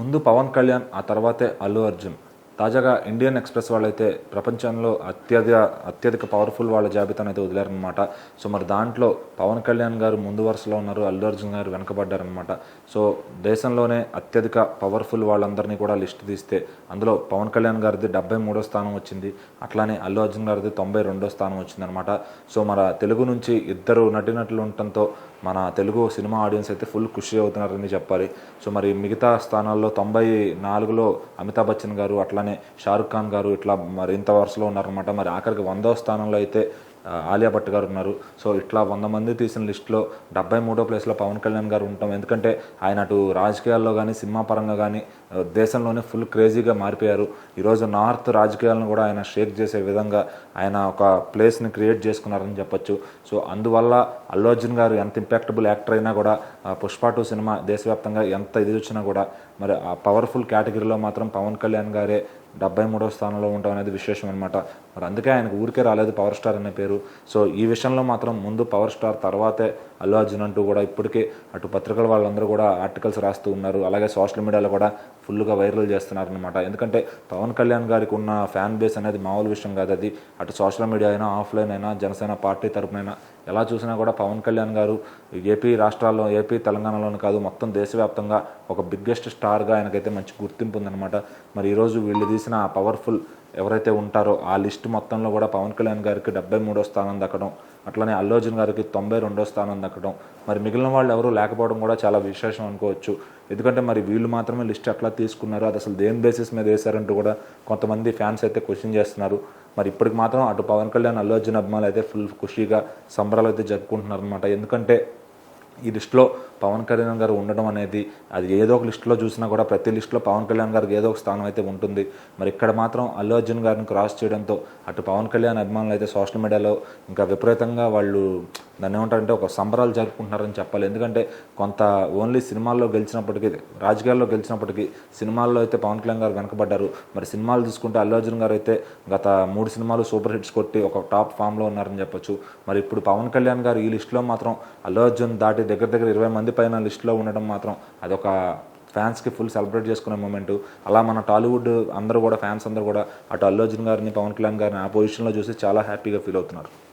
ముందు పవన్ కళ్యాణ్, ఆ తర్వాతే అల్లు అర్జున్. తాజాగా ఇండియన్ ఎక్స్‌ప్రెస్ వాళ్ళైతే ప్రపంచంలో అత్యధిక పవర్‌ఫుల్ వాళ్ళ జాబితానైతే వదిలారనమాట. సో, మరి దాంట్లో పవన్ కళ్యాణ్ గారు ముందు వరుసలో ఉన్నారు. అల్లు అర్జున్ గారు వెనకబడ్డారనమాట. సో, దేశంలోనే అత్యధిక పవర్‌ఫుల్ వాళ్ళందరినీ కూడా లిస్ట్ తీస్తే అందులో పవన్ కళ్యాణ్ గారిది 73వ స్థానం వచ్చింది. అట్లానే అల్లు అర్జున్ గారిది 92వ స్థానం వచ్చిందనమాట. సో, మన తెలుగు నుంచి ఇద్దరు నటీనటులు ఉండటంతో మన తెలుగు సినిమా ఆడియన్స్ అయితే ఫుల్ ఖుషి అవుతున్నారని చెప్పాలి. సో, మరి మిగతా స్థానాల్లో 94లో అమితాబ్ బచ్చన్ గారు, అట్లానే షారుఖ్ ఖాన్ గారు ఇట్లా మరి ఇంత వరుసలో ఉన్నారనమాట. మరి ఆఖరికి 100వ స్థానంలో అయితే ఆలియా భట్ గారు ఉన్నారు. సో, ఇట్లా 100 మంది తీసిన లిస్టులో 73వ ప్లేస్లో పవన్ కళ్యాణ్ గారు ఉండటం, ఎందుకంటే ఆయన అటు రాజకీయాల్లో కానీ సినిమా పరంగా కానీ దేశంలోనే ఫుల్ క్రేజీగా మారిపోయారు. ఈరోజు నార్త్ రాజకీయాలను కూడా ఆయన షేక్ చేసే విధంగా ఆయన ఒక ప్లేస్ని క్రియేట్ చేసుకున్నారని చెప్పొచ్చు. సో, అందువల్ల అల్లు అర్జున్ గారు ఎంత ఇంపాక్టబుల్ యాక్టర్ అయినా కూడా పుష్ప 2 సినిమా దేశవ్యాప్తంగా ఎంత ఇది వచ్చినా కూడా మరి ఆ పవర్ఫుల్ కేటగిరీలో మాత్రం పవన్ కళ్యాణ్ గారే 73వ స్థానంలో ఉండడం అనేది విశేషం అనమాట. మరి అందుకే ఆయనకు ఊరికే రాలేదు పవర్ స్టార్ అనే పేరు. సో, ఈ విషయంలో మాత్రం ముందు పవర్ స్టార్, తర్వాతే అల్లు అర్జున్ అంటూ కూడా ఇప్పటికే అటు పత్రికల వాళ్ళందరూ కూడా ఆర్టికల్స్ రాస్తూ ఉన్నారు. అలాగే సోషల్ మీడియాలో కూడా ఫుల్గా వైరల్ చేస్తున్నారనమాట. ఎందుకంటే పవన్ కళ్యాణ్ గారికి ఉన్న ఫ్యాన్ బేస్ అనేది మామూలు విషయం కాదు. అది అటు సోషల్ మీడియా అయినా, ఆఫ్లైన్ అయినా, జనసేన పార్టీ తరపునైనా ఎలా చూసినా కూడా పవన్ కళ్యాణ్ గారు ఏపీ రాష్ట్రాల్లో, ఏపీ తెలంగాణలోనే కాదు మొత్తం దేశవ్యాప్తంగా ఒక బిగ్గెస్ట్ స్టార్గా ఆయనకైతే మంచి గుర్తింపు ఉందన్నమాట. మరి ఈరోజు వీళ్ళు తీసిన ఆ పవర్ఫుల్ ఎవరైతే ఉంటారో ఆ లిస్ట్ మొత్తంలో కూడా పవన్ కళ్యాణ్ గారికి 73వ స్థానం దక్కడం, అట్లనే అల్లు అర్జున్ గారికి 92వ స్థానం దక్కడం, మరి మిగిలిన వాళ్ళు ఎవరూ లేకపోవడం కూడా చాలా విశేషం అనుకోవచ్చు. ఎందుకంటే మరి వీళ్ళు మాత్రమే లిస్ట్ ఎట్లా తీసుకున్నారు, అది అసలు దేని బేసిస్ మీద వేశారంటూ కూడా కొంతమంది ఫ్యాన్స్ అయితే క్వశ్చన్ చేస్తున్నారు. మరి ఇప్పటికి మాత్రం అటు పవన్ కళ్యాణ్, అల్లు అర్జున్ అభిమానులు అయితే ఫుల్ ఖుషీగా సంబరాలు అయితే జరుపుకుంటున్నారు అనమాట. ఎందుకంటే ఈ లిస్టులో పవన్ కళ్యాణ్ గారు ఉండడం అనేది, అది ఏదో ఒక లిస్టులో చూసినా కూడా ప్రతి లిస్టులో పవన్ కళ్యాణ్ గారికి ఏదో ఒక స్థానం అయితే ఉంటుంది. మరి ఇక్కడ మాత్రం అల్లు అర్జున్ గారిని క్రాస్ చేయడంతో అటు పవన్ కళ్యాణ్ అభిమానులు అయితే సోషల్ మీడియాలో ఇంకా విపరీతంగా వాళ్ళు దాన్ని ఏమంటారంటే ఒక సంబరాలు జరుపుకుంటున్నారని చెప్పాలి. ఎందుకంటే కొంత ఓన్లీ సినిమాల్లో గెలిచినప్పటికీ, రాజకీయాల్లో గెలిచినప్పటికీ సినిమాల్లో అయితే పవన్ కళ్యాణ్ గారు వెనకబడ్డారు. మరి సినిమాలు తీసుకుంటే అల్లు అర్జున్ గారు అయితే గత 3 సినిమాలు సూపర్ హిట్స్ కొట్టి ఒక టాప్ ఫామ్లో ఉన్నారని చెప్పొచ్చు. మరి ఇప్పుడు పవన్ కళ్యాణ్ గారు ఈ లిస్టులో మాత్రం అల్లు అర్జున్ దాటి దగ్గర 20 మంది పైన లిస్టులో ఉండడం మాత్రం అదొక ఫ్యాన్స్కి ఫుల్ సెలబ్రేట్ చేసుకునే మూమెంట్. అలా మన టాలీవుడ్ అందరూ కూడా, ఫ్యాన్స్ అందరూ కూడా అటు అల్లు అర్జున్ గారిని, పవన్ కళ్యాణ్ గారిని ఆ పొజిషన్లో చూసి చాలా హ్యాపీగా ఫీల్ అవుతున్నారు.